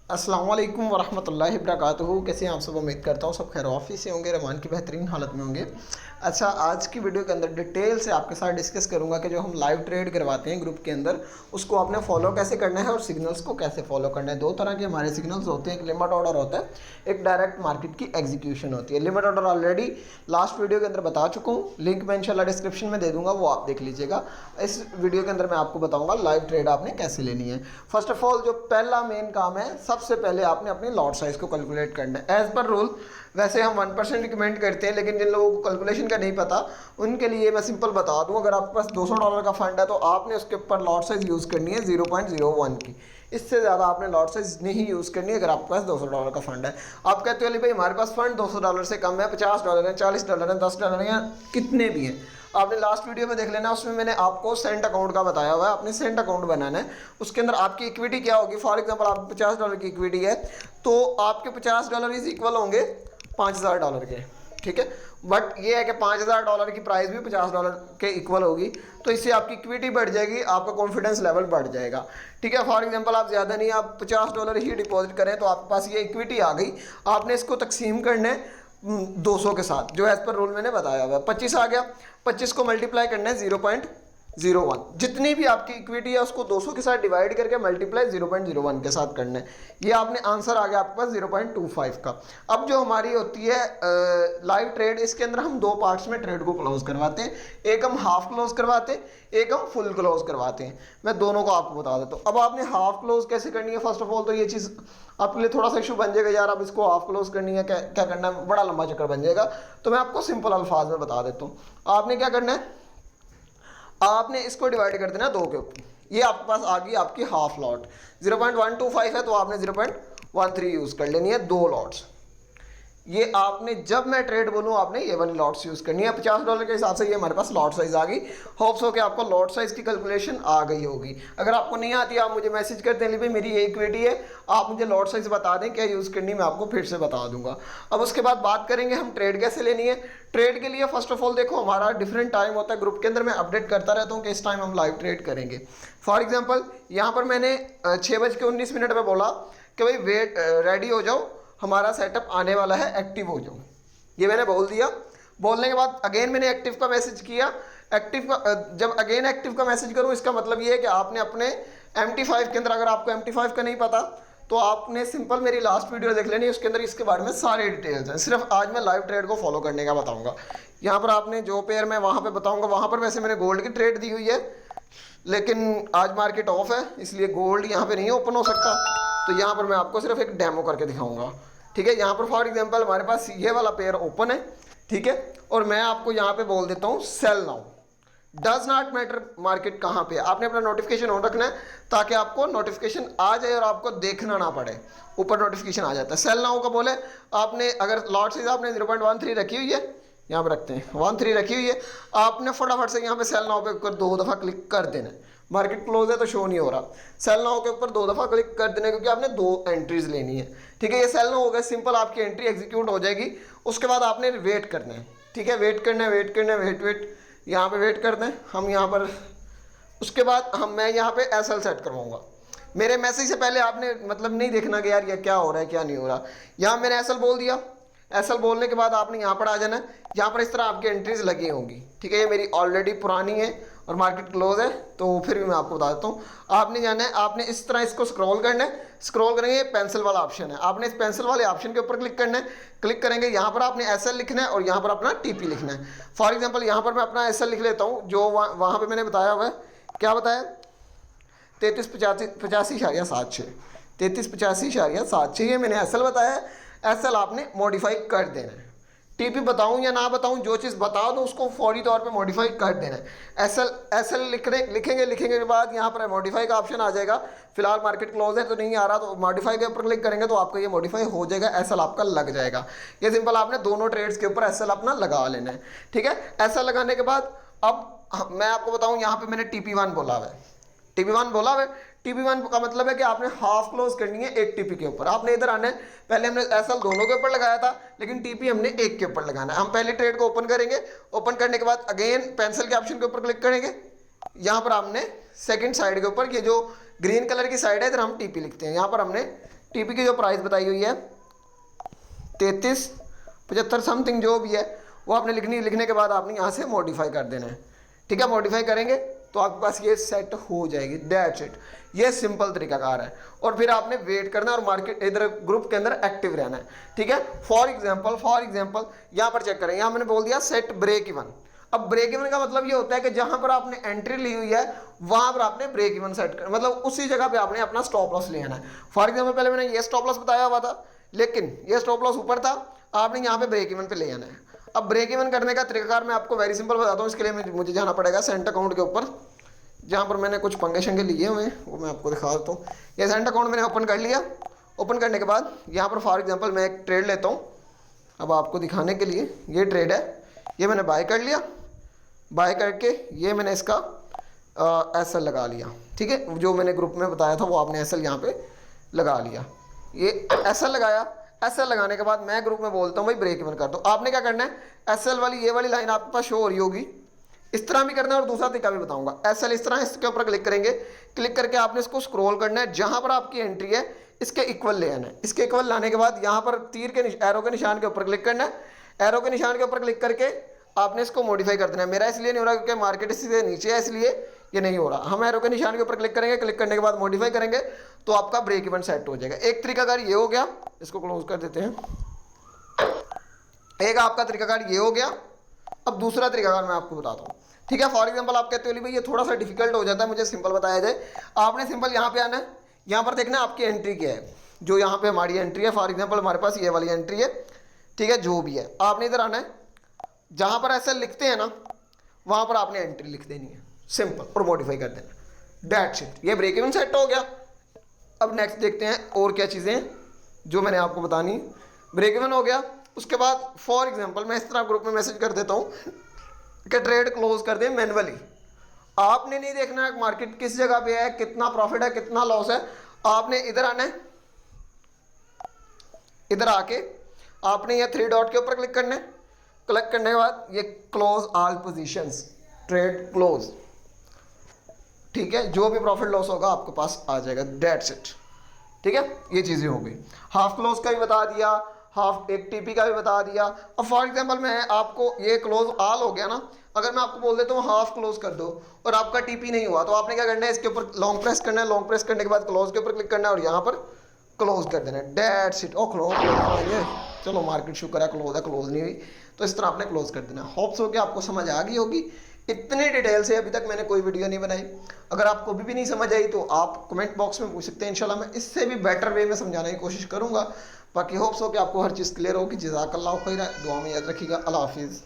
अस्सलाम वालेकुम वरहमतुल्लाहि वबरकातुहू। कैसे हैं आप सब? उम्मीद करता हूँ सब खैर ऑफिस से होंगे, रहमान की बेहतरीन हालत में होंगे। अच्छा, आज की वीडियो के अंदर डिटेल से आपके साथ डिस्कस करूंगा कि जो हम लाइव ट्रेड करवाते हैं ग्रुप के अंदर, उसको आपने फॉलो कैसे करना है और सिग्नल्स को कैसे फॉलो करना है। दो तरह के हमारे सिग्नल्स होते हैं, एक लिमिट ऑर्डर होता है, एक डायरेक्ट मार्केट की एग्जीक्यूशन होती है। Limit order already last video के अंदर बता चुका हूँ, लिंक मैं इंशाल्लाह डिस्क्रिप्शन में दे दूंगा, वो आप देख लीजिएगा। इस वीडियो के अंदर मैं आपको बताऊंगा लाइव ट्रेड आपने कैसे लेनी है। फर्स्ट ऑफ ऑल जो पहला मेन काम है, सबसे पहले आपने अपनी लॉट साइज को कैलकुलेट करना है। एज पर रूल वैसे हम 1% रिकमेंड करते हैं, लेकिन जिन लोगों को कैलकुलेशन का नहीं पता उनके लिए मैं सिंपल बता दूं, अगर आपके पास $200 का फंड है तो आपने उसके ऊपर लॉट साइज यूज़ करनी है 0.01 की। इससे ज़्यादा आपने लॉट साइज नहीं यूज़ करनी है अगर आपके पास $200 का फंड है। आप कहते हो अली भाई हमारे पास फंड $200 से कम है, $50 है, $40 है, $10 है, या कितने भी हैं। आपने लास्ट वीडियो में देख लेना, उसमें मैंने आपको सेंट अकाउंट का बताया हुआ है। आपने सेंट अकाउंट बनाना है, उसके अंदर आपकी इक्विटी क्या होगी। फॉर एग्जांपल आप $50 की इक्विटी है तो आपके $50 इज इक्वल होंगे $5000 के, ठीक है। बट ये है कि $5000 की प्राइस भी $50 के इक्वल होगी, तो इससे आपकी इक्विटी बढ़ जाएगी, आपका कॉन्फिडेंस लेवल बढ़ जाएगा, ठीक है। फॉर एग्जांपल आप ज़्यादा नहीं, आप $50 ही डिपॉजिट करें तो आपके पास ये इक्विटी आ गई। आपने इसको तकसीम करना है 200 के साथ, जो एज पर रूल मैंने बताया हुआ है। 25 आ गया, 25 को मल्टीप्लाई करना है 0.01। जितनी भी आपकी इक्विटी है उसको 200 के साथ डिवाइड करके मल्टीप्लाई 0.01 के साथ करना है। ये आपने आंसर आ गया आपके पास 0.25 का। अब जो हमारी होती है लाइव ट्रेड, इसके अंदर हम दो पार्ट्स में ट्रेड को क्लोज करवाते हैं। एक हम हाफ क्लोज करवाते हैं, एक हम फुल क्लोज करवाते हैं। मैं दोनों को आपको बता देता हूँ। अब आपने हाफ क्लोज कैसे करनी है, फर्स्ट ऑफ ऑल तो ये चीज़ आपके लिए थोड़ा सा इशू बन जाएगा, यार अब इसको हाफ क्लोज करनी है, क्या करना है, बड़ा लंबा चक्कर बन जाएगा। तो मैं आपको सिंपल अल्फाज में बता देता हूँ। आपने क्या करना है, आपने इसको डिवाइड कर देना 2 के ऊपर। ये आपके पास आ गई आपकी हाफ लॉट। 0.125 है तो आपने 0.13 यूज़ कर लेनी है, 2 लॉट्स। ये आपने, जब मैं ट्रेड बोलूँ आपने ये वाली लॉट्स यूज़ करनी है। $50 के हिसाब से ये हमारे पास लॉट साइज आ गई। होप्स हो कि आपको लॉट साइज की कैलकुलेशन आ गई होगी। अगर आपको नहीं आती आप मुझे मैसेज करते हैं, भाई मेरी ये इक्विटी है, आप मुझे लॉट साइज बता दें क्या यूज़ करनी, मैं आपको फिर से बता दूंगा। अब उसके बाद बात करेंगे हम ट्रेड कैसे लेनी है। ट्रेड के लिए फर्स्ट ऑफ ऑल देखो, हमारा डिफरेंट टाइम होता है ग्रुप के अंदर, मैं अपडेट करता रहता हूँ कि इस टाइम हम लाइव ट्रेड करेंगे। फॉर एग्जाम्पल यहाँ पर मैंने 6:19 पे बोला कि भाई वेट रेडी हो जाओ, हमारा सेटअप आने वाला है, एक्टिव हो जाओ। ये मैंने बोल दिया। बोलने के बाद अगेन मैंने एक्टिव का मैसेज किया। एक्टिव का जब अगेन एक्टिव का मैसेज करूं, इसका मतलब ये है कि आपने अपने MT5 के अंदर, अगर आपको MT5 का नहीं पता तो आपने सिंपल मेरी लास्ट वीडियो देख लेनी, उसके अंदर इसके बारे में सारे डिटेल्स हैं। सिर्फ आज मैं लाइव ट्रेड को फॉलो करने का बताऊंगा। यहाँ पर आपने जो पेयर मैं वहाँ पर बताऊँगा, वहाँ पर वैसे मैंने गोल्ड की ट्रेड दी हुई है, लेकिन आज मार्केट ऑफ है इसलिए गोल्ड यहाँ पर नहीं ओपन हो सकता। तो यहाँ पर मैं आपको सिर्फ एक डेमो करके दिखाऊंगा, ठीक है। यहाँ पर फॉर एग्जांपल हमारे पास ये वाला पेयर ओपन है, ठीक है, और मैं आपको यहाँ पे बोल देता हूँ sell now. Does not matter market कहाँ पे है, आपने अपना नोटिफिकेशन ऑन रखना है ताकि आपको नोटिफिकेशन आ जाए और आपको देखना ना पड़े, ऊपर नोटिफिकेशन आ जाता है। सेल नाउ का बोले आपने, अगर लॉट साइज आपने 0.13 रखी हुई है, यहाँ पर रखते हैं 13 रखी हुई है, आपने फटाफट से यहाँ पे सेल नाउ पे ऊपर 2 दफ़ा क्लिक कर देना है। मार्केट क्लोज है तो शो नहीं हो रहा, सेल नाउ के ऊपर 2 दफ़ा क्लिक कर देना, क्योंकि आपने 2 एंट्रीज लेनी है, ठीक है। ये सेल नाउ हो गया, सिंपल आपकी एंट्री एग्जीक्यूट हो जाएगी। उसके बाद आपने वेट करना है, ठीक है, वेट करना है, वेट करना है, वेट यहाँ पे वेट करते हैं हम यहाँ पर। उसके बाद मैं यहाँ पे SL सेट करवाऊँगा। मेरे मैसेज से पहले आपने मतलब नहीं देखना कि यार ये क्या हो रहा है क्या नहीं हो रहा। यहाँ मैंने SL बोल दिया, SL बोलने के बाद आपने यहाँ पर आ जाना है। यहाँ पर इस तरह आपकी एंट्रीज लगी होंगी, ठीक है। ये मेरी ऑलरेडी पुरानी है और मार्केट क्लोज है, तो फिर भी मैं आपको बता देता हूँ। आपने जाना है, आपने इस तरह इसको स्क्रॉल करना है। स्क्रॉल करेंगे, पेंसिल वाला ऑप्शन है, आपने इस पेंसिल वाले ऑप्शन के ऊपर क्लिक करना है। क्लिक करेंगे, यहाँ पर आपने SL लिखना है और यहाँ पर अपना TP लिखना है। फॉर एग्जाम्पल यहाँ पर मैं अपना SL लिख लेता हूँ, जो वहाँ पर मैंने बताया हुआ है। क्या बताया, 3385.76, 3385.76 ये मैंने SL बताया है। SL आपने मॉडिफाई कर देना है। TP बताऊं या ना बताऊं, जो चीज़ बता दूं उसको फौरी तौर पे मॉडिफाई कर देना है। SL लिखेंगे के बाद यहाँ पर मॉडिफाई का ऑप्शन आ जाएगा। फिलहाल मार्केट क्लोज है तो नहीं आ रहा, तो मॉडिफाई के ऊपर क्लिक करेंगे तो आपका ये मॉडिफाई हो जाएगा, SL आपका लग जाएगा। ये सिंपल आपने दोनों ट्रेड्स के ऊपर SL अपना लगा लेना है, ठीक है। SL लगाने के बाद अब मैं आपको बताऊँ, यहाँ पर मैंने TP1 बोला हुआ है, TP1 बोला हुआ है। TP1 का मतलब है कि आपने हाफ क्लोज करनी है एक TP के ऊपर। आपने इधर आना है, पहले हमने SL दोनों के ऊपर लगाया था, लेकिन TP हमने एक के ऊपर लगाना है। हम पहले ट्रेड को ओपन करेंगे, ओपन करने के बाद अगेन पेंसिल के ऑप्शन के ऊपर क्लिक करेंगे। यहाँ पर हमने सेकंड साइड के ऊपर, ये जो ग्रीन कलर की साइड है इधर हम TP लिखते हैं, यहाँ पर हमने टीपी की जो प्राइस बताई हुई है 3375 समथिंग जो भी है वो आपने लिखने के बाद आपने यहाँ से मॉडिफाई कर देना है। ठीक है, मॉडिफाई करेंगे तो आपके पास ये सेट हो जाएगी। दैट्स इट, ये सिंपल तरीकाकार है। और फिर आपने वेट करना है और मार्केट इधर ग्रुप के अंदर एक्टिव रहना है। ठीक है, फॉर एग्जांपल यहाँ पर चेक करें, यहाँ मैंने बोल दिया सेट ब्रेक इवन। अब ब्रेक इवन का मतलब ये होता है कि जहां पर आपने एंट्री ली हुई है वहां पर आपने ब्रेक इवन सेट कर, मतलब उसी जगह पे आपने अपना स्टॉप लॉस ले आना है। फॉर एग्जांपल पहले मैंने ये स्टॉप लॉस बताया हुआ था, लेकिन ये स्टॉप लॉस ऊपर था, आपने यहाँ पे ब्रेक इवन पे ले आना है। अब ब्रेक इवन करने का तरीकाकार मैं आपको वेरी सिंपल बताता हूँ। इसके लिए मुझे जाना पड़ेगा सेंट अकाउंट के ऊपर, जहाँ पर मैंने कुछ पंगे शंगे लिए हुए हैं वो मैं आपको दिखा देता हूँ। ये सेंट अकाउंट मैंने ओपन कर लिया। ओपन करने के बाद यहाँ पर फॉर एग्जाम्पल मैं एक ट्रेड लेता हूँ, अब आपको दिखाने के लिए। ये ट्रेड है, ये मैंने बाय कर लिया। बाय करके ये मैंने इसका एसएल लगा लिया। ठीक है, जो मैंने ग्रुप में बताया था वो आपने एसएल यहाँ पे लगा लिया। ये एसएल लगाया, एसएल लगाने के बाद मैं ग्रुप में बोलता हूँ भाई ब्रेक इवन कर दो। आपने क्या करना है, एसएल वाली ये वाली लाइन आपके पास शो हो रही होगी, इस तरह भी करना है और दूसरा तरीका भी बताऊंगा। एसएल इस तरह इसके ऊपर क्लिक करेंगे, क्लिक करके आपने इसको स्क्रॉल करना है, जहां पर आपकी एंट्री है इसके इक्वल ले आना है। इसके इक्वल लाने के बाद यहाँ पर तीर के एरो के निशान के ऊपर क्लिक करना है। एरो के निशान के ऊपर क्लिक करके आपने इसको मॉडिफाई कर देना है। मेरा इसलिए नहीं हो रहा क्योंकि मार्केट इससे नीचे है, इसलिए ये नहीं हो रहा। हम एरो के निशान के ऊपर क्लिक करेंगे, क्लिक करने के बाद मॉडिफाई करेंगे तो आपका ब्रेक इवन सेट हो जाएगा। एक तरीकाकार ये हो गया, इसको क्लोज कर देते हैं। एक आपका तरीकाकार ये हो गया। अब दूसरा तरीकाकार मैं आपको बताता हूँ। ठीक है, फॉर एग्जांपल आप कहते हो भाई ये थोड़ा सा डिफिकल्ट हो जाता है, मुझे सिंपल बताया जाए। आपने सिंपल यहाँ पे आना है, यहाँ पर देखना आपकी एंट्री क्या है, जो यहाँ पे हमारी एंट्री है। फॉर एग्जांपल हमारे पास ये वाली एंट्री है। ठीक है, जो भी है आपने इधर आना है, जहाँ पर ऐसा लिखते हैं ना वहाँ पर आपने एंट्री लिख देनी है, सिंपल, और मॉडिफाई कर देना। दैट्स इट, ये ब्रेक इवन सेट हो गया। अब नेक्स्ट देखते हैं और क्या चीज़ें जो मैंने आपको बतानी। ब्रेक इवन हो गया, उसके बाद फॉर एग्जांपल मैं इस तरह ग्रुप में मैसेज कर देता हूँ कि ट्रेड क्लोज कर दें मैनुअली। आपने नहीं देखना है मार्केट किस जगह पे है, कितना प्रॉफिट है, कितना लॉस है। आपने इधर आना है, इधर आके आपने ये 3 डॉट के ऊपर क्लिक करना है। क्लिक करने के बाद ये close all positions, trade close. ठीक है, जो भी प्रॉफिट लॉस होगा आपके पास आ जाएगा। That's it. ठीक है, ये चीज़ें हो गई। हाफ क्लोज का भी बता दिया, हाफ एक टीपी का भी बता दिया। अब फॉर एग्जांपल मैं आपको ये क्लोज ऑल हो गया ना, अगर मैं आपको बोल देता हूँ हाफ क्लोज कर दो और आपका टीपी नहीं हुआ तो आपने क्या करना है, इसके ऊपर लॉन्ग प्रेस करना है। लॉन्ग प्रेस करने के बाद क्लोज के ऊपर क्लिक करना है और यहाँ पर क्लोज कर देना है। That's it. ओ क्लोज, चलो मार्केट शुक्र है क्लोज है, क्लोज नहीं हुई तो इस तरह आपने क्लोज कर देना। होप्स हो कि आपको समझ आ गई होगी। इतनी डिटेल से अभी तक मैंने कोई वीडियो नहीं बनाई। अगर आपको अभी भी नहीं समझ आई तो आप कमेंट बॉक्स में पूछ सकते हैं, इंशाल्लाह मैं इससे भी बेटर वे में समझाने की कोशिश करूंगा। बाकी होप्स हो कि आपको हर चीज़ क्लियर होगी। जज़ाकल्लाहु खैर, दुआ में याद रखिएगा। अल्लाह हाफिज़।